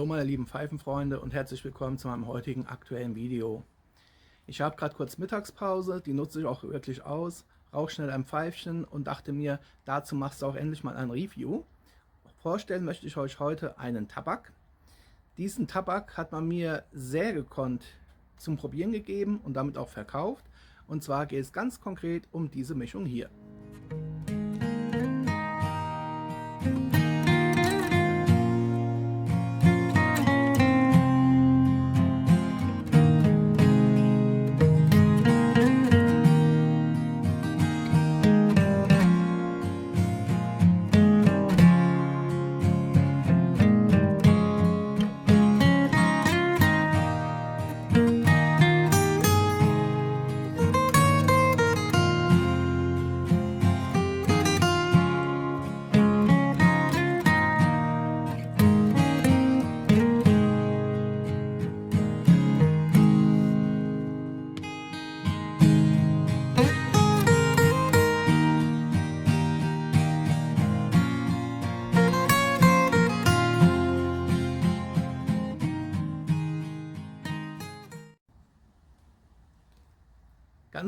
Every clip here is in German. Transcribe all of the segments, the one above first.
meine lieben Pfeifenfreunde und herzlich willkommen zu meinem heutigen aktuellen Video. Ich habe gerade kurz Mittagspause, die nutze ich auch wirklich aus, rauche schnell ein Pfeifchen und dachte mir, dazu machst du auch endlich mal ein Review. Vorstellen möchte ich euch heute einen Tabak. Diesen Tabak hat man mir sehr gekonnt zum Probieren gegeben und damit auch verkauft. Und zwar geht es ganz konkret um diese Mischung hier.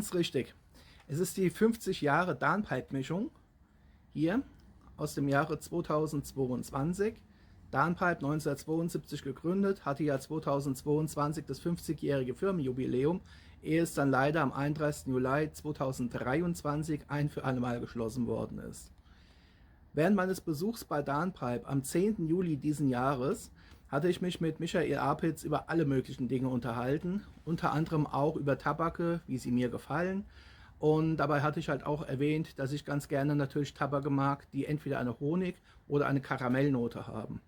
Ganz richtig. Es ist die 50 Jahre Downpipe-Mischung hier aus dem Jahre 2022. Downpipe 1972 gegründet, hatte ja 2022 das 50-jährige Firmenjubiläum, ehe es dann leider am 31. Juli 2023 ein für alle Mal geschlossen worden ist. Während meines Besuchs bei Downpipe am 10. Juli diesen Jahres hatte ich mich mit Michael Apitz über alle möglichen Dinge unterhalten, unter anderem auch über Tabake, wie sie mir gefallen. Und dabei hatte ich halt auch erwähnt, dass ich ganz gerne natürlich Tabake mag, die entweder eine Honig- oder eine Karamellnote haben.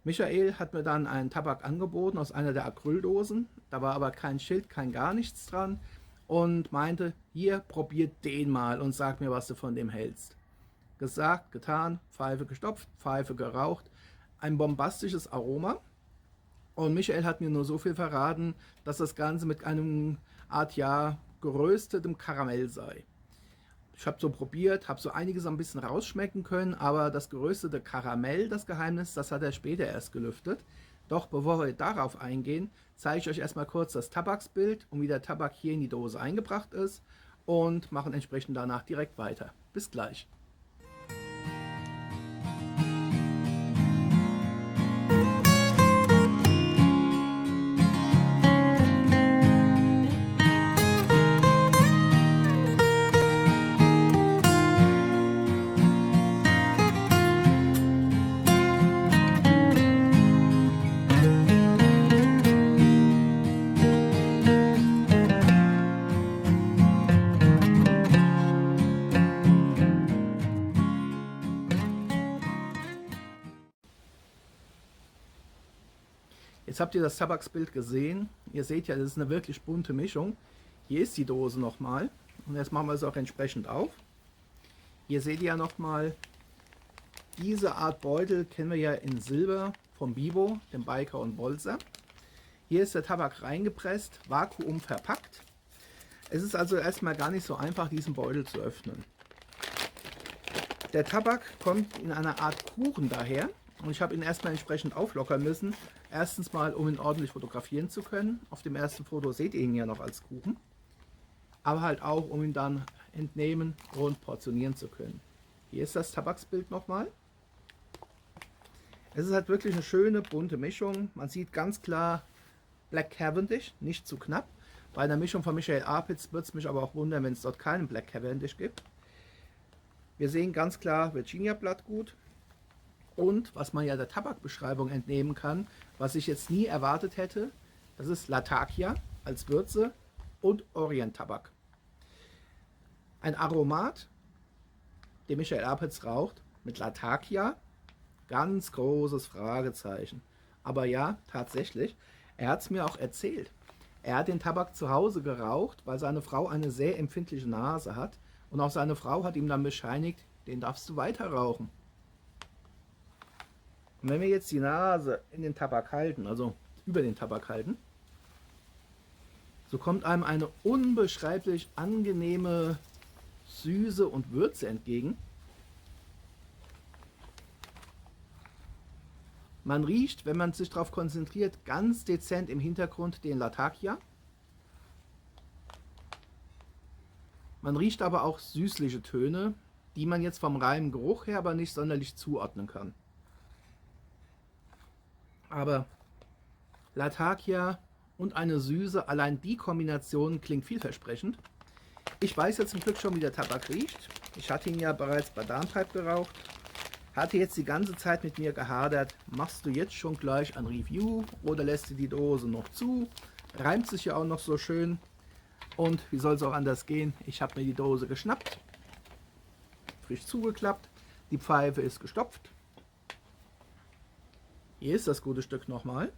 Michael hat mir dann einen Tabak angeboten aus einer der Acryldosen, da war aber kein Schild, kein gar nichts dran und meinte, hier, probier den mal und sag mir, was du von dem hältst. Gesagt, getan, Pfeife gestopft, Pfeife geraucht, ein bombastisches Aroma. Und Michael hat mir nur so viel verraten, dass das Ganze mit einem Art geröstetem Karamell sei. Ich habe so probiert, habe so einiges ein bisschen rausschmecken können, aber das geröstete Karamell, das Geheimnis, das hat er später erst gelüftet. Doch bevor wir darauf eingehen, zeige ich euch erstmal kurz das Tabaksbild und wie der Tabak hier in die Dose eingebracht ist und machen entsprechend danach direkt weiter. Bis gleich. Jetzt habt ihr das Tabaksbild gesehen. Ihr seht ja, das ist eine wirklich bunte Mischung. Hier ist die Dose nochmal. Und jetzt machen wir es auch entsprechend auf. Hier seht ihr ja nochmal, diese Art Beutel kennen wir ja in Silber vom Bibo, dem Biker und Bolzer. Hier ist der Tabak reingepresst, Vakuum verpackt. Es ist also erstmal gar nicht so einfach, diesen Beutel zu öffnen. Der Tabak kommt in einer Art Kuchen daher. Und ich habe ihn erstmal entsprechend auflockern müssen. Erstens mal, um ihn ordentlich fotografieren zu können. Auf dem ersten Foto seht ihr ihn ja noch als Kuchen. Aber halt auch, um ihn dann entnehmen und portionieren zu können. Hier ist das Tabaksbild nochmal. Es ist halt wirklich eine schöne, bunte Mischung. Man sieht ganz klar Black Cavendish, nicht zu knapp. Bei einer Mischung von Michael Apitz würde es mich aber auch wundern, wenn es dort keinen Black Cavendish gibt. Wir sehen ganz klar Virginia Blattgut. Und was man ja der Tabakbeschreibung entnehmen kann, was ich jetzt nie erwartet hätte, das ist Latakia als Würze und Orient-Tabak. Ein Aromat, den Michael Apitz raucht, mit Latakia, ganz großes Fragezeichen. Aber ja, tatsächlich, er hat es mir auch erzählt. Er hat den Tabak zu Hause geraucht, weil seine Frau eine sehr empfindliche Nase hat. Und auch seine Frau hat ihm dann bescheinigt, den darfst du weiter rauchen. Und wenn wir jetzt die Nase in den Tabak halten, also über den Tabak halten, so kommt einem eine unbeschreiblich angenehme Süße und Würze entgegen. Man riecht, wenn man sich darauf konzentriert, ganz dezent im Hintergrund den Latakia. Man riecht aber auch süßliche Töne, die man jetzt vom reinen Geruch her aber nicht sonderlich zuordnen kann. Aber Latakia und eine Süße, allein die Kombination klingt vielversprechend. Ich weiß jetzt zum Glück schon, wie der Tabak riecht. Ich hatte ihn ja bereits bei Darnpipe geraucht. Hatte jetzt die ganze Zeit mit mir gehadert, machst du jetzt schon gleich ein Review oder lässt du die Dose noch zu? Reimt sich ja auch noch so schön. Und wie soll es auch anders gehen? Ich habe mir die Dose geschnappt, frisch zugeklappt, die Pfeife ist gestopft. Hier ist das gute Stück nochmal.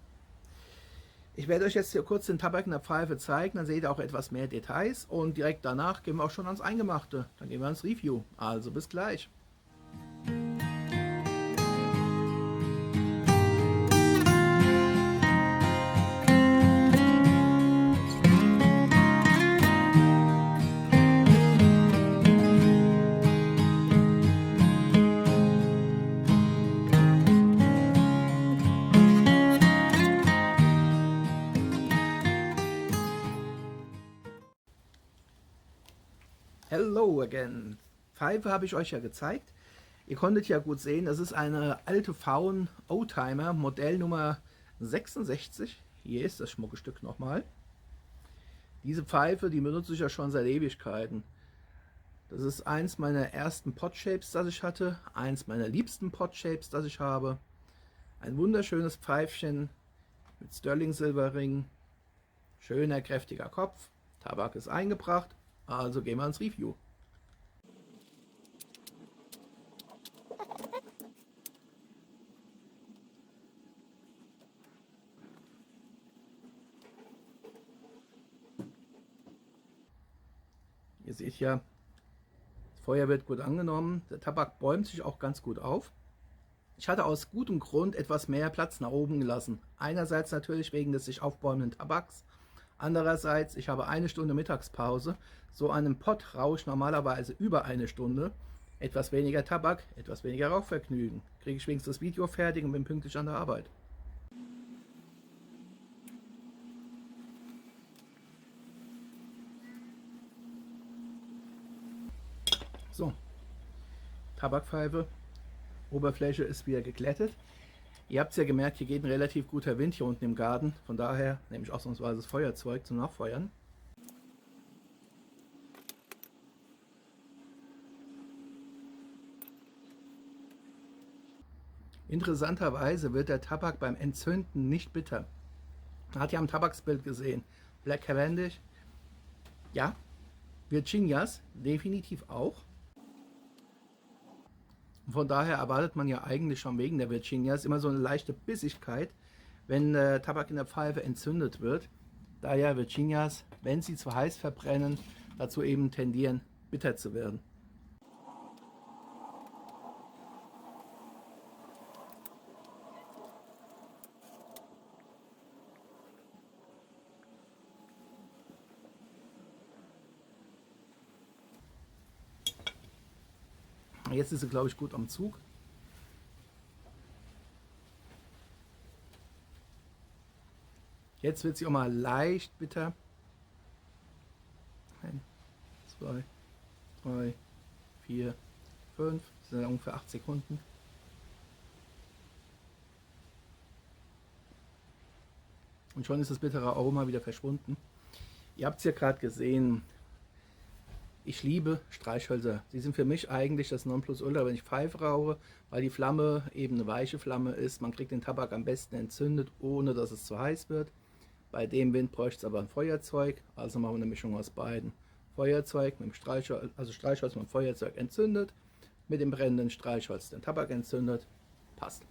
Ich werde euch jetzt hier kurz den Tabak in der Pfeife zeigen, dann seht ihr auch etwas mehr Details und direkt danach gehen wir auch schon ans Eingemachte. Dann gehen wir ans Review. Also bis gleich. Hello again. Pfeife habe ich euch ja gezeigt. Ihr konntet ja gut sehen, das ist eine alte Faun Oldtimer, Modell Nummer 66. Hier ist das schmucke Stück nochmal. Diese Pfeife, die benutze ich ja schon seit Ewigkeiten. Das ist eins meiner ersten Pot-Shapes, das ich hatte. Eins meiner liebsten Pot-Shapes, das ich habe. Ein wunderschönes Pfeifchen mit Sterling-Silberring. Schöner, kräftiger Kopf. Tabak ist eingebracht. Also gehen wir ins Review. Ihr seht ja, das Feuer wird gut angenommen. Der Tabak bäumt sich auch ganz gut auf. Ich hatte aus gutem Grund etwas mehr Platz nach oben gelassen. Einerseits natürlich wegen des sich aufbäumenden Tabaks. Andererseits, ich habe eine Stunde Mittagspause. So einem Pott rauche ich normalerweise über eine Stunde. Etwas weniger Tabak, etwas weniger Rauchvergnügen. Kriege ich wenigstens das Video fertig und bin pünktlich an der Arbeit. So, Tabakpfeife, Oberfläche ist wieder geglättet. Ihr habt es ja gemerkt, hier geht ein relativ guter Wind hier unten im Garten. Von daher nehme ich ausnahmsweise das Feuerzeug zum Nachfeuern. Interessanterweise wird der Tabak beim Entzünden nicht bitter. Man hat ja am Tabaksbild gesehen, Black Cavendish, ja, Virginias definitiv auch. Von daher erwartet man ja eigentlich schon wegen der Virginias immer so eine leichte Bissigkeit, wenn der Tabak in der Pfeife entzündet wird, da ja Virginias, wenn sie zu heiß verbrennen, dazu eben tendieren, bitter zu werden. Jetzt ist sie, glaube ich, gut am Zug. Jetzt wird sie auch mal leicht bitter. 1, 2, 3, 4, 5. Das sind ungefähr 8 Sekunden. Und schon ist das bittere Aroma wieder verschwunden. Ihr habt es ja gerade gesehen. Ich liebe Streichhölzer. Sie sind für mich eigentlich das Nonplusultra, wenn ich Pfeife rauche, weil die Flamme eben eine weiche Flamme ist. Man kriegt den Tabak am besten entzündet, ohne dass es zu heiß wird. Bei dem Wind bräuchte es aber ein Feuerzeug, also machen wir eine Mischung aus beiden. Feuerzeug mit dem Streichholz, also Streichholz mit dem Feuerzeug entzündet, mit dem brennenden Streichholz den Tabak entzündet, passt.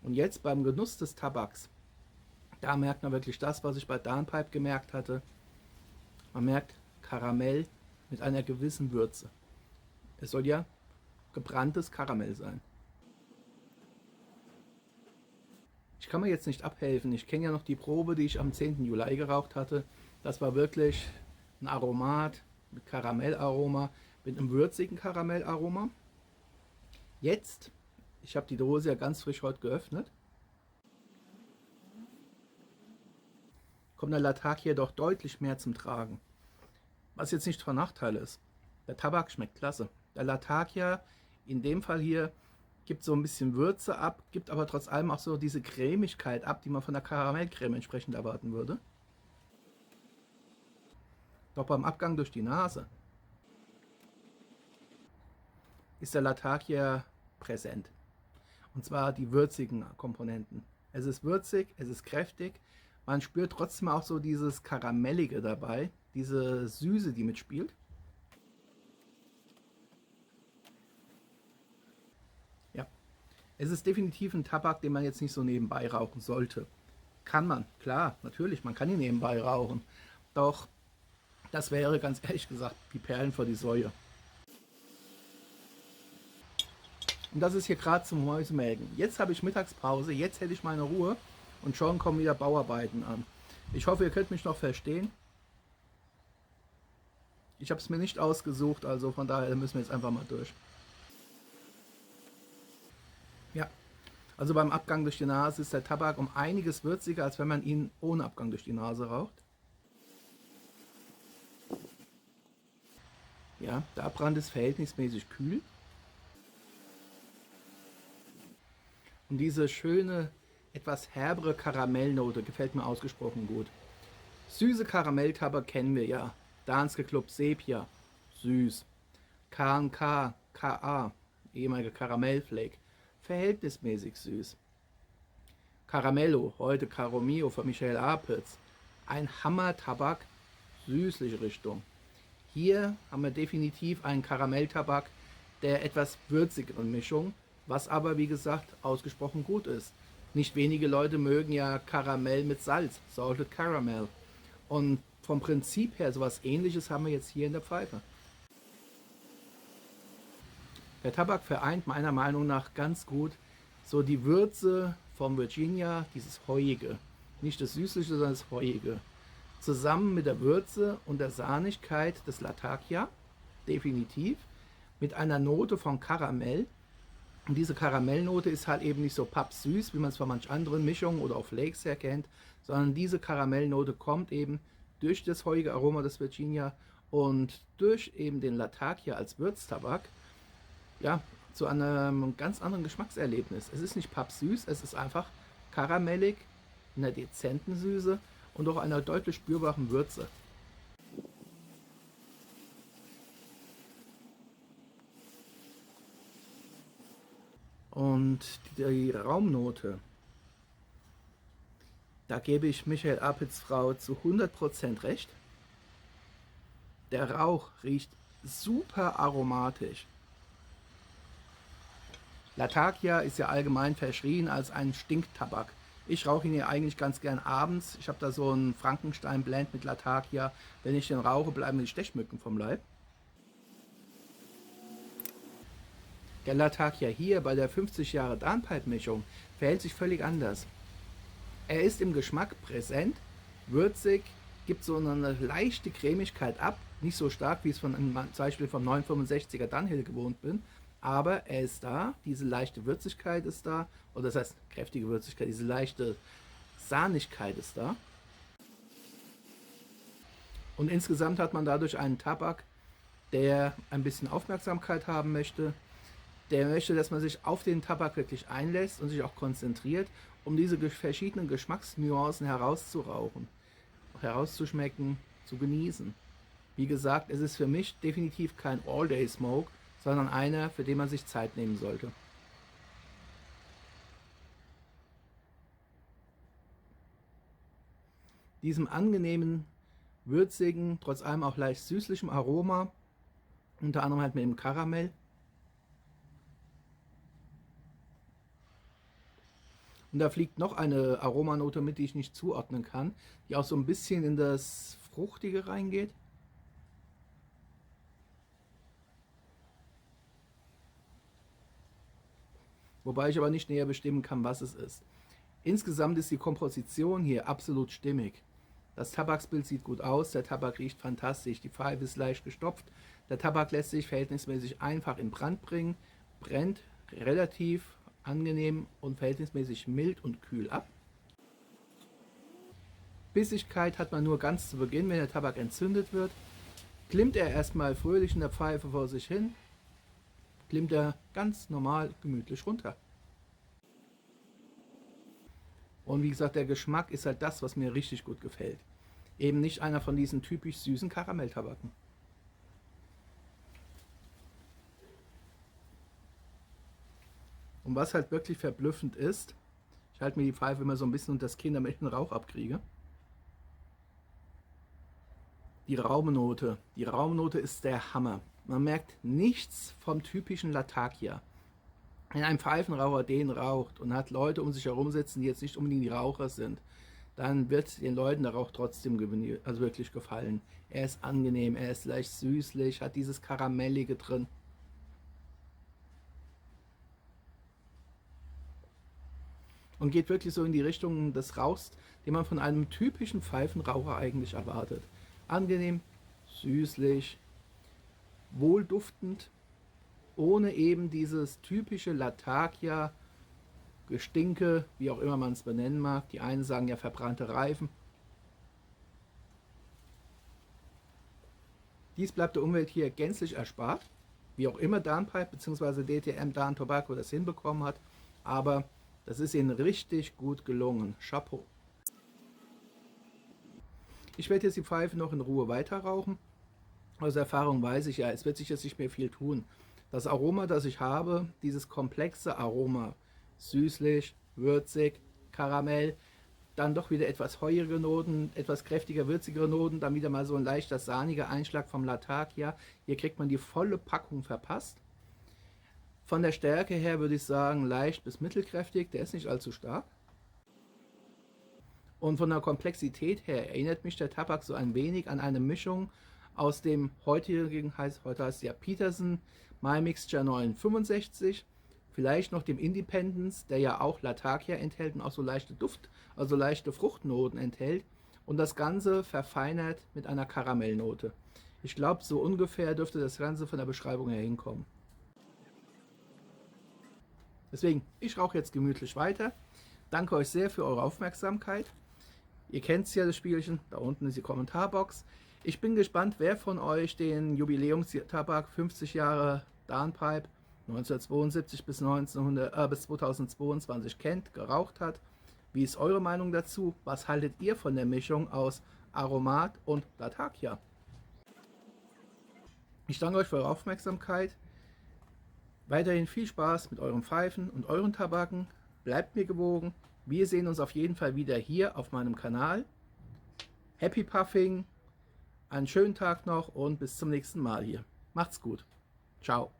Und jetzt beim Genuss des Tabaks, da merkt man wirklich das, was ich bei Darnpipe gemerkt hatte. Man merkt Karamell mit einer gewissen Würze. Es soll ja gebranntes Karamell sein. Ich kann mir jetzt nicht abhelfen. Ich kenne ja noch die Probe, die ich am 10. Juli geraucht hatte. Das war wirklich ein Aromat mit Karamellaroma, mit einem würzigen Karamellaroma. Jetzt, ich habe die Dose ja ganz frisch heute geöffnet, kommt der Latakia doch deutlich mehr zum Tragen. Was jetzt nicht von Nachteil ist. Der Tabak schmeckt klasse. Der Latakia in dem Fall hier gibt so ein bisschen Würze ab, gibt aber trotz allem auch so diese Cremigkeit ab, die man von der Karamellcreme entsprechend erwarten würde. Doch beim Abgang durch die Nase ist der Latakia präsent. Und zwar die würzigen Komponenten. Es ist würzig, es ist kräftig. Man spürt trotzdem auch so dieses Karamellige dabei, diese Süße, die mitspielt. Ja, es ist definitiv ein Tabak, den man jetzt nicht so nebenbei rauchen sollte. Kann man, klar, natürlich, man kann ihn nebenbei rauchen. Doch das wäre ganz ehrlich gesagt wie Perlen vor die Säue. Und das ist hier gerade zum Mäusemelken. Jetzt habe ich Mittagspause, jetzt hätte ich meine Ruhe und schon kommen wieder Bauarbeiten an. Ich hoffe, ihr könnt mich noch verstehen. Ich habe es mir nicht ausgesucht, also von daher müssen wir jetzt einfach mal durch. Ja, also beim Abgang durch die Nase ist der Tabak um einiges würziger, als wenn man ihn ohne Abgang durch die Nase raucht. Ja, der Abbrand ist verhältnismäßig kühl. Und diese schöne, etwas herbere Karamellnote gefällt mir ausgesprochen gut. Süße Karamelltabak kennen wir ja. Danske Club Sepia, süß. K&K, KA, ehemaliger Karamellflake, verhältnismäßig süß. Caramello, heute Caromio von Michael Apitz, ein Hammer-Tabak, süßliche Richtung. Hier haben wir definitiv einen Karamelltabak der etwas würzigeren Mischung, was aber wie gesagt ausgesprochen gut ist. Nicht wenige Leute mögen ja Karamell mit Salz, Salted Caramel. Und vom Prinzip her sowas ähnliches haben wir jetzt hier in der Pfeife. Der Tabak vereint meiner Meinung nach ganz gut so die Würze vom Virginia, dieses Heuige. Nicht das Süßliche, sondern das Heuige. Zusammen mit der Würze und der Sahnigkeit des Latakia, definitiv, mit einer Note von Karamell. Und diese Karamellnote ist halt eben nicht so pappsüß, wie man es von manch anderen Mischungen oder auch Flakes her kennt, sondern diese Karamellnote kommt eben durch das heuige Aroma des Virginia und durch eben den Latakia als Würztabak, ja, zu einem ganz anderen Geschmackserlebnis. Es ist nicht pappsüß, es ist einfach karamellig, einer dezenten Süße und auch einer deutlich spürbaren Würze. Und die Raumnote, da gebe ich Michael Apitz Frau zu 100% recht. Der Rauch riecht super aromatisch. Latakia ist ja allgemein verschrien als ein Stinktabak. Ich rauche ihn ja eigentlich ganz gern abends. Ich habe da so einen Frankenstein-Blend mit Latakia. Wenn ich den rauche, bleiben die Stechmücken vom Leib. Der Latakia hier bei der 50 Jahre Downpipe-Mischung verhält sich völlig anders. Er ist im Geschmack präsent, würzig, gibt so eine leichte Cremigkeit ab, nicht so stark wie ich es von zum Beispiel vom 965er Dunhill gewohnt bin, aber er ist da, diese leichte Würzigkeit ist da, oder das heißt kräftige Würzigkeit, diese leichte Sahnigkeit ist da. Und insgesamt hat man dadurch einen Tabak, der ein bisschen Aufmerksamkeit haben möchte, der möchte, dass man sich auf den Tabak wirklich einlässt und sich auch konzentriert, um diese verschiedenen Geschmacksnuancen herauszurauchen, herauszuschmecken, zu genießen. Wie gesagt, es ist für mich definitiv kein All-Day-Smoke, sondern einer, für den man sich Zeit nehmen sollte. Diesem angenehmen, würzigen, trotz allem auch leicht süßlichem Aroma, unter anderem halt mit dem Karamell. Und da fliegt noch eine Aromanote mit, die ich nicht zuordnen kann, die auch so ein bisschen in das Fruchtige reingeht. Wobei ich aber nicht näher bestimmen kann, was es ist. Insgesamt ist die Komposition hier absolut stimmig. Das Tabaksbild sieht gut aus, der Tabak riecht fantastisch, die Pfeife ist leicht gestopft, der Tabak lässt sich verhältnismäßig einfach in Brand bringen, brennt relativ angenehm und verhältnismäßig mild und kühl ab. Bissigkeit hat man nur ganz zu Beginn, wenn der Tabak entzündet wird. Klimmt er erstmal fröhlich in der Pfeife vor sich hin, klimmt er ganz normal gemütlich runter. Und wie gesagt, der Geschmack ist halt das, was mir richtig gut gefällt. Eben nicht einer von diesen typisch süßen Karamelltabaken. Und was halt wirklich verblüffend ist, ich halte mir die Pfeife immer so ein bisschen unter das Kinn, damit ich den Rauch abkriege. Die Raumennote. Die Raumennote ist der Hammer. Man merkt nichts vom typischen Latakia. Wenn ein Pfeifenraucher den raucht und hat Leute um sich herum sitzen, die jetzt nicht unbedingt die Raucher sind, dann wird den Leuten der Rauch trotzdem also wirklich gefallen. Er ist angenehm, er ist leicht süßlich, hat dieses Karamellige drin. Und geht wirklich so in die Richtung des Rauchs, den man von einem typischen Pfeifenraucher eigentlich erwartet. Angenehm, süßlich, wohlduftend, ohne eben dieses typische Latakia, Gestinke, wie auch immer man es benennen mag. Die einen sagen ja verbrannte Reifen. Dies bleibt der Umwelt hier gänzlich erspart, wie auch immer Downpipe bzw. DTM Down Tobacco das hinbekommen hat, aber das ist ihnen richtig gut gelungen. Chapeau. Ich werde jetzt die Pfeife noch in Ruhe weiter rauchen. Aus Erfahrung weiß ich ja, es wird sich jetzt nicht mehr viel tun. Das Aroma, das ich habe, dieses komplexe Aroma, süßlich, würzig, Karamell, dann doch wieder etwas heuige Noten, etwas kräftiger, würzigere Noten, dann wieder mal so ein leichter sahniger Einschlag vom Latakia. Hier kriegt man die volle Packung verpasst. Von der Stärke her würde ich sagen leicht bis mittelkräftig, der ist nicht allzu stark. Und von der Komplexität her erinnert mich der Tabak so ein wenig an eine Mischung aus dem heute heißt ja Peterson My Mixture 965, vielleicht noch dem Independence, der ja auch Latakia enthält und auch so leichte also leichte Fruchtnoten enthält, und das Ganze verfeinert mit einer Karamellnote. Ich glaube, so ungefähr dürfte das Ganze von der Beschreibung her hinkommen. Deswegen, ich rauche jetzt gemütlich weiter. Danke euch sehr für eure Aufmerksamkeit. Ihr kennt ja das Spielchen, da unten ist die Kommentarbox. Ich bin gespannt, wer von euch den Jubiläumstabak 50 Jahre Downpipe 1972 bis 2022 kennt, geraucht hat. Wie ist eure Meinung dazu? Was haltet ihr von der Mischung aus Aromat und Latakia? Ich danke euch für eure Aufmerksamkeit. Weiterhin viel Spaß mit euren Pfeifen und euren Tabaken. Bleibt mir gewogen. Wir sehen uns auf jeden Fall wieder hier auf meinem Kanal. Happy Puffing, einen schönen Tag noch und bis zum nächsten Mal hier. Macht's gut. Ciao.